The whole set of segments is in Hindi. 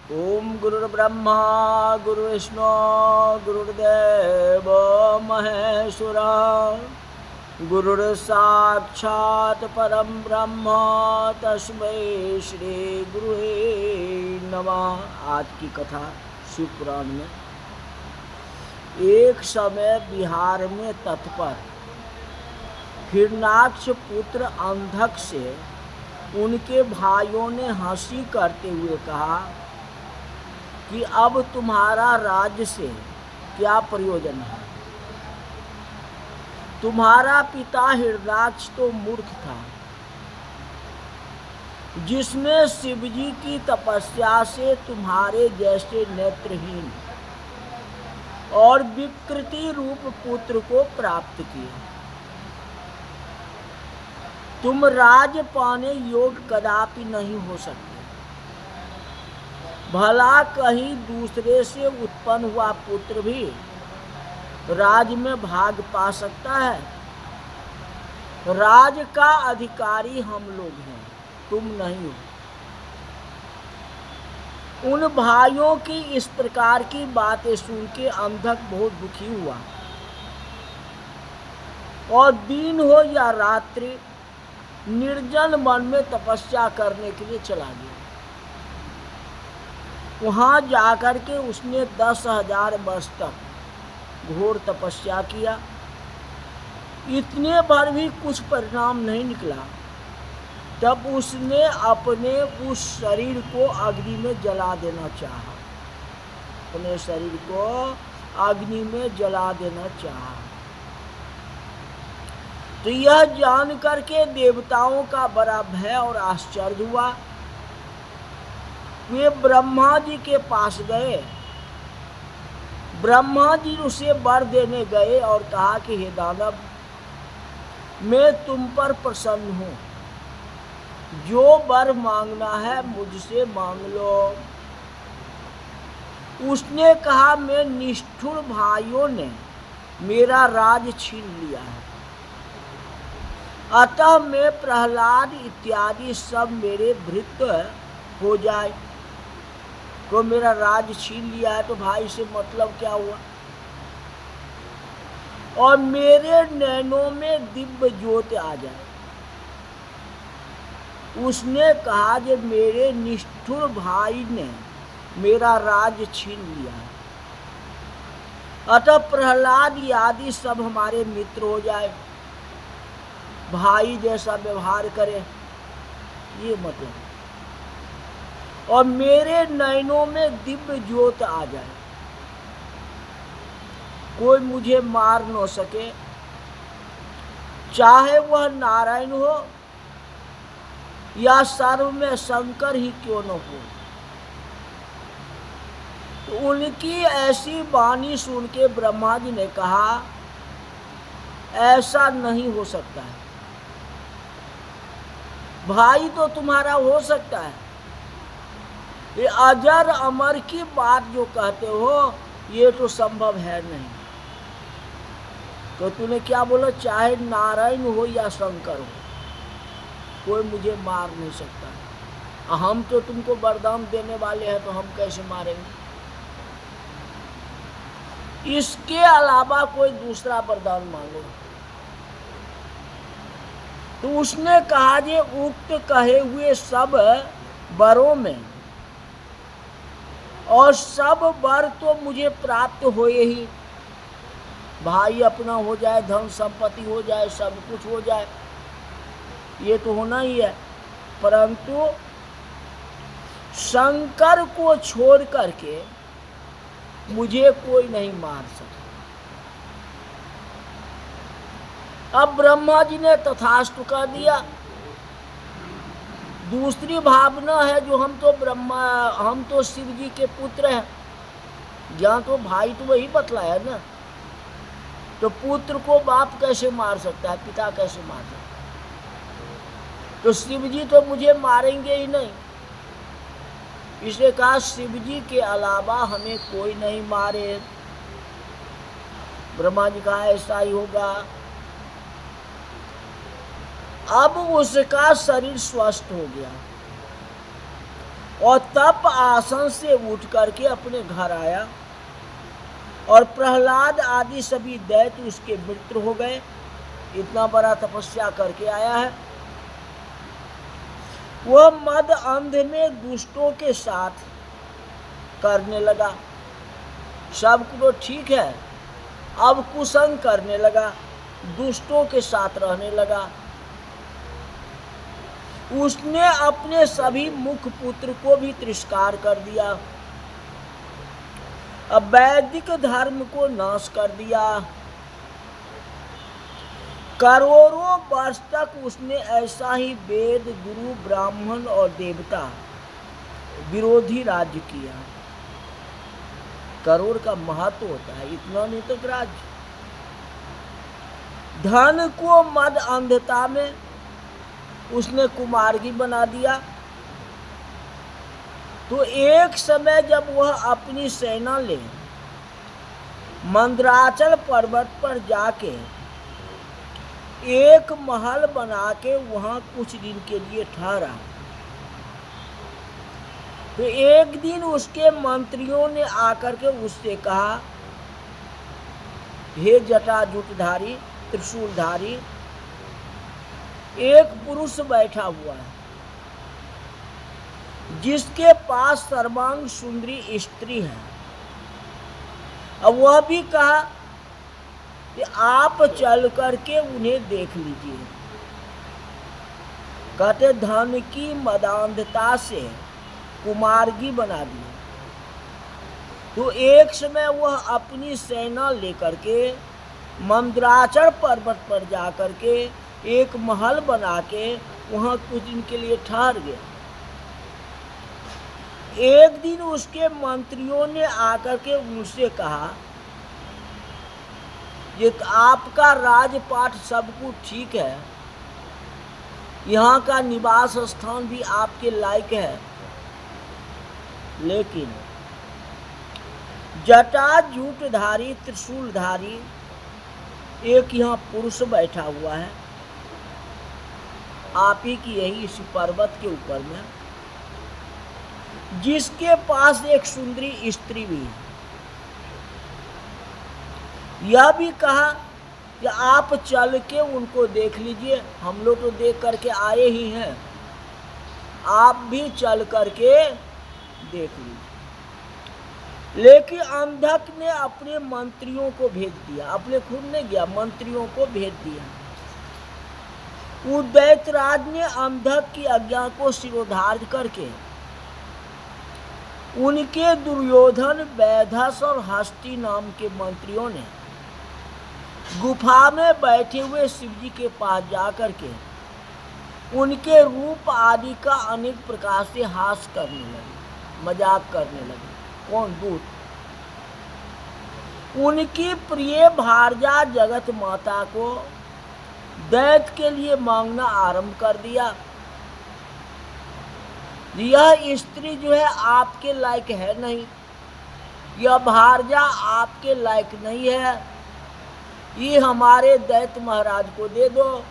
ओम गुरुर्ब्रह्मा गुरुर्विष्णु गुरुर्देव महेश्वरा गुरुर्साक्षात् परम ब्रह्म तस्मै श्री गुरुवे नमः। आज की कथा शिव पुराण में। एक समय बिहार में तट पर हिरणाक्ष पुत्र अंधक से उनके भाइयों ने हंसी करते हुए कहा कि अब तुम्हारा राज्य से क्या प्रयोजन है। तुम्हारा पिता हिरणाक्ष तो मूर्ख था, जिसने शिवजी की तपस्या से तुम्हारे जैसे नेत्रहीन और विकृति रूप पुत्र को प्राप्त किया। तुम राज पाने योग्य कदापि नहीं हो सकते। भला कहीं दूसरे से उत्पन्न हुआ पुत्र भी राज में भाग पा सकता है। राज का अधिकारी हम लोग हैं, तुम नहीं हो। उन भाइयों की इस प्रकार की बातें सुन के अंधक बहुत दुखी हुआ और दिन हो या रात्रि निर्जन वन में तपस्या करने के लिए चला गया। वहां जाकर के उसने 10,000 वर्ष तक घोर तपस्या किया। इतने भर भी कुछ परिणाम नहीं निकला। तब उसने अपने उस शरीर को अग्नि में जला देना चाहा। अपने शरीर को अग्नि में जला देना चाहा। तो यह जान करके देवताओं का बड़ा भय और आश्चर्य हुआ। वे ब्रह्मा जी के पास गए। ब्रह्मा जी उसे वर देने गए और कहा कि हे दानव, मैं तुम पर प्रसन्न हूँ। जो वर मांगना है मुझसे मांग लो। उसने कहा, मैं निष्ठुर भाइयों ने मेरा राज छीन लिया है, अतः मैं प्रहलाद इत्यादि सब मेरे भृत्य हो जाए। तो मेरा राज छीन लिया है तो भाई से मतलब क्या हुआ। और मेरे नैनों में दिव्य ज्योति आ जाए। उसने कहा, जब मेरे निष्ठुर भाई ने मेरा राज छीन लिया है, अतः प्रहलाद आदि सब हमारे मित्र हो जाए, भाई जैसा व्यवहार करे, ये मतलब। और मेरे नयनों में दिव्य ज्योत आ जाए, कोई मुझे मार न सके, चाहे वह नारायण हो या सर्व में शंकर ही क्यों न हो। तो उनकी ऐसी वाणी सुन के ब्रह्मा जी ने कहा, ऐसा नहीं हो सकता है। भाई तो तुम्हारा हो सकता है, ये अजर अमर की बात जो कहते हो ये तो संभव है नहीं। तो तूने क्या बोला, चाहे नारायण हो या शंकर हो, कोई मुझे मार नहीं सकता। हम तो तुमको वरदान देने वाले हैं, तो हम कैसे मारेंगे। इसके अलावा कोई दूसरा वरदान मांगो। तो उसने कहा, जे उक्त कहे हुए सब वरों में और सब वर तो मुझे प्राप्त होए ही। भाई अपना हो जाए, धन संपत्ति हो जाए, सब कुछ हो जाए, ये तो होना ही है। परंतु शंकर को छोड़ करके मुझे कोई नहीं मार सकता। अब ब्रह्मा जी ने तथास्तु कह दिया। दूसरी भावना है जो हम तो शिव जी के पुत्र हैं। यहाँ तो भाई तो वही बतलाया है ना। तो पुत्र को बाप कैसे मार सकता है, पिता कैसे मार सकता है। तो शिव जी तो मुझे मारेंगे ही नहीं। इसलिए कहा, शिव जी के अलावा हमें कोई नहीं मारे। ब्रह्मा जी कहा, ऐसा ही होगा। अब उसका शरीर स्वस्थ हो गया। और तप आसन से उठ करके अपने घर आया और प्रहलाद आदि सभी दैत्य उसके मित्र हो गए। इतना बड़ा तपस्या करके आया है। वह मद अंध में दुष्टों के साथ करने लगा। सब तो ठीक है, अब कुसंग करने लगा, दुष्टों के साथ रहने लगा। उसने अपने सभी मुख पुत्र को भी तिरस्कार कर दिया, अब वैदिक धर्म को नाश कर दिया। करोड़ों वर्ष तक उसने ऐसा ही वेद, गुरु, ब्राह्मण और देवता विरोधी राज्य किया। करोड़ का महत्व होता है, इतना नहीं तक राज्य। धन को मद अंधता में उसने कुमार्गी बना दिया। तो एक समय जब वह अपनी सेना ले मंदराचल पर्वत पर जाके एक महल बना के वहां कुछ दिन के लिए ठहरा, तो एक दिन उसके मंत्रियों ने आकर के उससे कहा, हे जटाजूटधारी, त्रिशूलधारी, एक पुरुष बैठा हुआ है जिसके पास सर्वांग सुंदरी स्त्री है। अब वह भी कहा कि आप चल करके उन्हें देख लीजिए। कहते धन की मदांधता से कुमार्गी बना दी। तो एक समय वह अपनी सेना लेकर के मंदराचल पर्वत पर जाकर के एक महल बना के वहां कुछ दिन के लिए ठहर गया। एक दिन उसके मंत्रियों ने आकर के उनसे कहा, ये आपका राजपाट सब कुछ ठीक है, यहाँ का निवास स्थान भी आपके लायक है, लेकिन जटाजूटधारी, त्रिशूलधारी एक यहाँ पुरुष बैठा हुआ है आप ही की यही इस पर्वत के ऊपर में, जिसके पास एक सुंदरी स्त्री भी है। यह भी कहा कि आप चल के उनको देख लीजिए, हम लोग तो देख करके आए ही हैं, आप भी चल करके देख लीजिए। लेकिन अंधक ने अपने मंत्रियों को भेज दिया, अपने खुद ने गया, मंत्रियों को भेज दिया। दैत्यराज ने अंधक की आज्ञा को शिरोधार्य करके उनके दुर्योधन, वैधस और हस्ती नाम के मंत्रियों ने गुफा में बैठे हुए शिवजी के पास जाकर के उनके रूप आदि का अनेक प्रकार से हास करने लगे, मजाक करने लगे। कौन? दूत। उनकी प्रिय भारजा जगत माता को दैत्य के लिए मांगना आरंभ कर दिया। यह स्त्री जो है आपके लायक है नहीं, यह भारजा आपके लायक नहीं है, ये हमारे दैत्य महाराज को दे दो।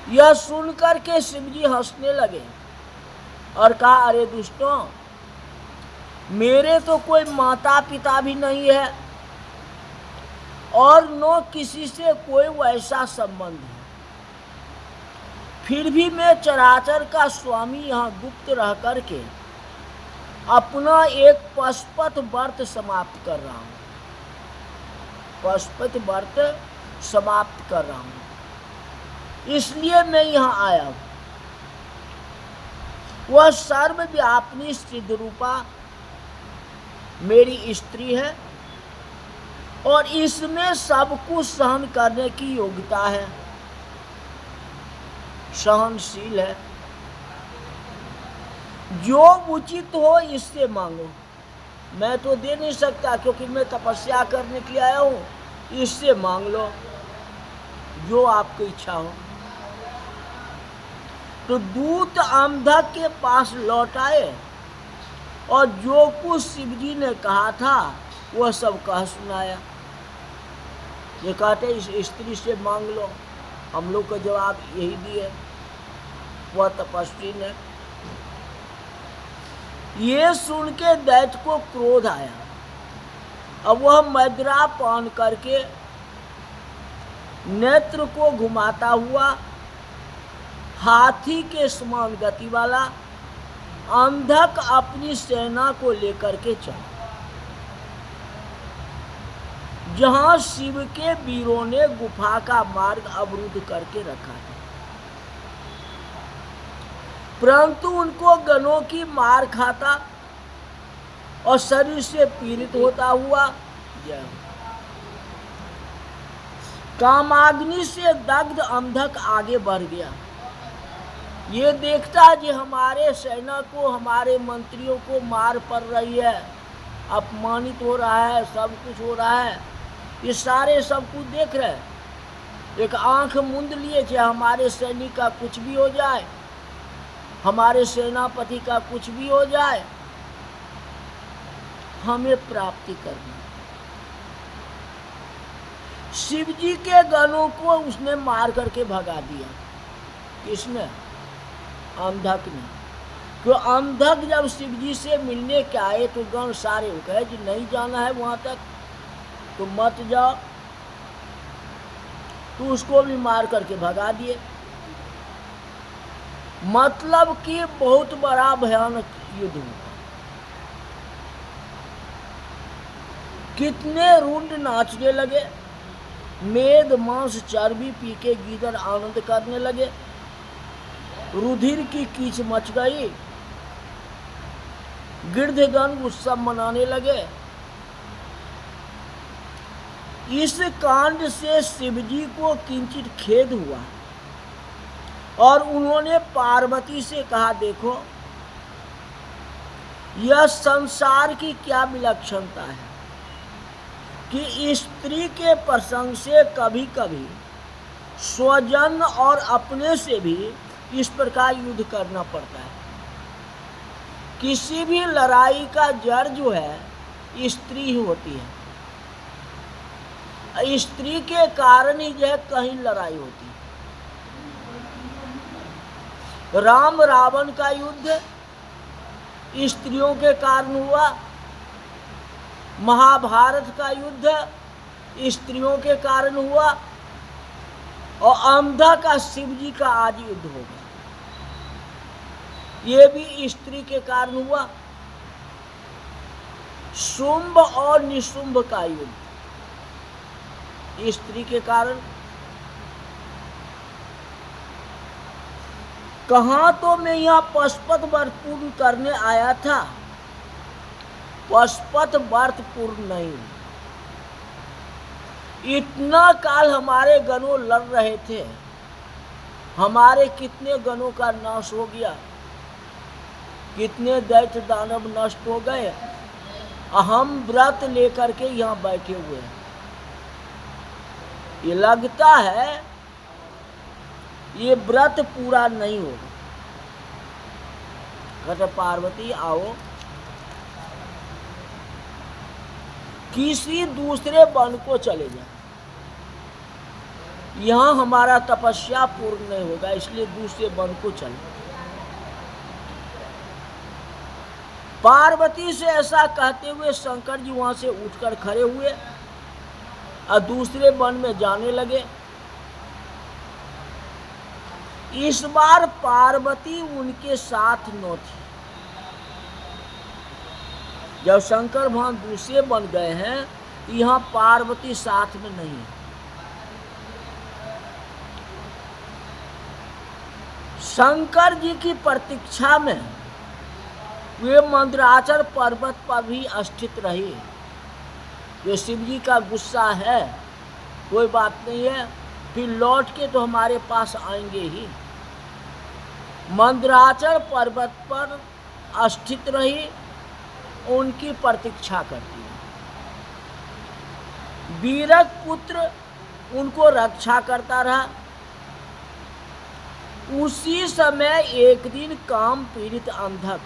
यह सुनकर के शिवजी हंसने लगे और कहा, अरे दुष्टों, मेरे तो कोई माता पिता भी नहीं है और न किसी से कोई वैसा संबंध है, फिर भी मैं चराचर का स्वामी यहाँ गुप्त रह करके अपना एक पशुपत व्रत समाप्त कर रहा हूँ, पशुपत व्रत समाप्त कर रहा हूँ, इसलिए मैं यहाँ आया हूँ। वह सर्वव्यापिनी सिद्ध रूपा मेरी स्त्री है और इसमें सब कुछ सहन करने की योग्यता है, सहनशील है। जो उचित हो इससे मांगो, मैं तो दे नहीं सकता क्योंकि मैं तपस्या करने के लिए आया हूँ, इससे मांग लो जो आपकी इच्छा हो। तो दूत अंधक के पास लौट आए और जो कुछ शिवजी ने कहा था वह सब कह सुनाया। ये कहते इस स्त्री से मांग लो, हम लोग को जवाब यही दिए। वह तपस्वी ने ये सुन के दैत्य को क्रोध आया। अब वह मदिरा पान करके नेत्र को घुमाता हुआ हाथी के समान गति वाला अंधक अपनी सेना को लेकर के चला, जहां शिव के वीरों ने गुफा का मार्ग अवरुद्ध करके रखा था। परंतु उनको गनों की मार खाता और शरीर से पीड़ित होता हुआ कामाग्नि से दग्ध अंधक आगे बढ़ गया। ये देखता है कि हमारे सेना को, हमारे मंत्रियों को मार पड़ रही है, अपमानित हो रहा है, सब कुछ हो रहा है, ये सारे सब कुछ देख रहे हैं। एक आंख मूंद लिए कि हमारे सैनिक का कुछ भी हो जाए, हमारे सेनापति का कुछ भी हो जाए, हमें प्राप्ति करनी। शिव जी के गणों को उसने मार करके भगा दिया। किसने? अंधक ने। क्यों? अंधक जब शिव जी से मिलने के आए तो गण सारे हो गए कि नहीं जाना है वहां तक तो मत जाओ, तो उसको भी मार करके भगा दिए। मतलब कि बहुत बड़ा भयानक युद्ध हुआ। कितने रुंड नाचने लगे, मेद मांस चर्बी पी के गीदड़ आनंद करने लगे, रुधिर की कीच मच गई, गिरधगण उत्सव मनाने लगे। इस कांड से शिवजी को किंचित खेद हुआ और उन्होंने पार्वती से कहा, देखो यह संसार की क्या विलक्षणता है कि स्त्री के प्रसंग से कभी कभी स्वजन और अपने से भी इस प्रकार युद्ध करना पड़ता है। किसी भी लड़ाई का जड़ जो है स्त्री ही होती है। स्त्री के कारण ही जो है कहीं लड़ाई होती है। राम रावण का युद्ध स्त्रियों के कारण हुआ, महाभारत का युद्ध स्त्रियों के कारण हुआ, और अंधक का शिव जी का आज युद्ध होगा, ये भी स्त्री के कारण हुआ। शुंभ और निशुंभ का युद्ध स्त्री के कारण। कहाँ तो मैं यहाँ पशुपत व्रत पूर्ण करने आया था, पशुपत व्रत पूर्ण नहीं। इतना काल हमारे गणों लड़ रहे थे, हमारे कितने गणों का नाश हो गया, कितने दैत्य दानव नष्ट हो गए। हम व्रत लेकर के यहाँ बैठे हुए हैं। ये लगता है ये व्रत पूरा नहीं होगा। कहते पार्वती आओ, किसी दूसरे वन को चले जाए, यहाँ हमारा तपस्या पूर्ण नहीं होगा, इसलिए दूसरे वन को चले। पार्वती से ऐसा कहते हुए शंकर जी वहां से उठकर खड़े हुए और दूसरे वन में जाने लगे। इस बार पार्वती उनके साथ न थी। जब शंकर भगवान दूसरे बन गए हैं, यहाँ पार्वती साथ में नहीं है। शंकर जी की प्रतीक्षा में वे मंदराचल पर्वत पर भी स्थित रहे। ये शिव जी का गुस्सा है, कोई बात नहीं है, फिर लौट के तो हमारे पास आएंगे ही। मंदराचल पर्वत पर स्थित रही, उनकी प्रतीक्षा करती है। वीरक पुत्र उनको रक्षा करता रहा। उसी समय एक दिन काम पीड़ित अंधक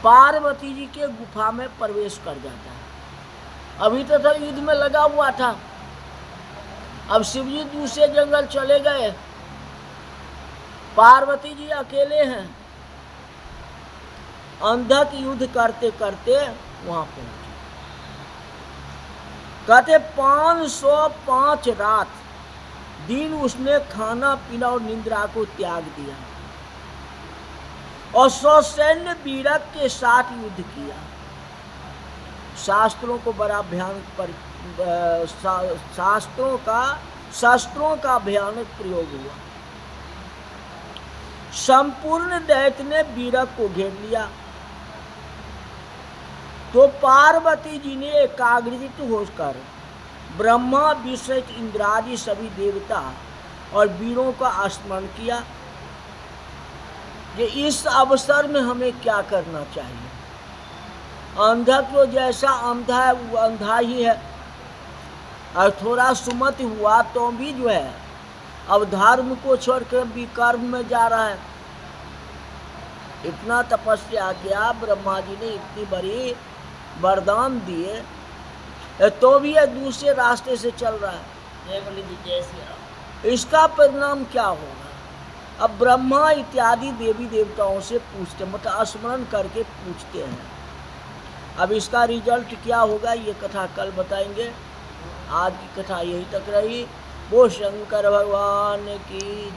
पार्वती जी के गुफा में प्रवेश कर जाता है। अभी तो युद्ध में लगा हुआ था, अब शिव जी दूसरे जंगल चले गए, पार्वती जी अकेले हैं। अंधक युद्ध करते करते वहां पहुंचे। कहते 505 रात दिन उसने खाना पीना और निद्रा को त्याग दिया और 100 सैन्य वीरक के साथ युद्ध किया। शास्त्रों को बड़ा भयानक शस्त्रों का भयानक प्रयोग हुआ। संपूर्ण दैत्य ने वीरक को घेर लिया तो पार्वती जी ने एकाग्रचित्त होकर ब्रह्मा विष्णु इंद्रादि सभी देवता और वीरों का स्मरण किया कि इस अवसर में हमें क्या करना चाहिए। अंधक तो जैसा अंधा है वो अंधा ही है, और थोड़ा सुमति हुआ तो भी जो है अब धर्म को छोड़कर विकर्म में जा रहा है। इतना तपस्या किया, ब्रह्मा जी ने इतनी बड़ी वरदान दिए तो भी ये दूसरे रास्ते से चल रहा है। इसका परिणाम क्या होगा? अब ब्रह्मा इत्यादि देवी देवताओं से पूछते, मतलब स्मरण करके पूछते हैं। अब इसका रिजल्ट क्या होगा ये कथा कल बताएंगे। आज की कथा यही तक रही। वो शंकर भगवान की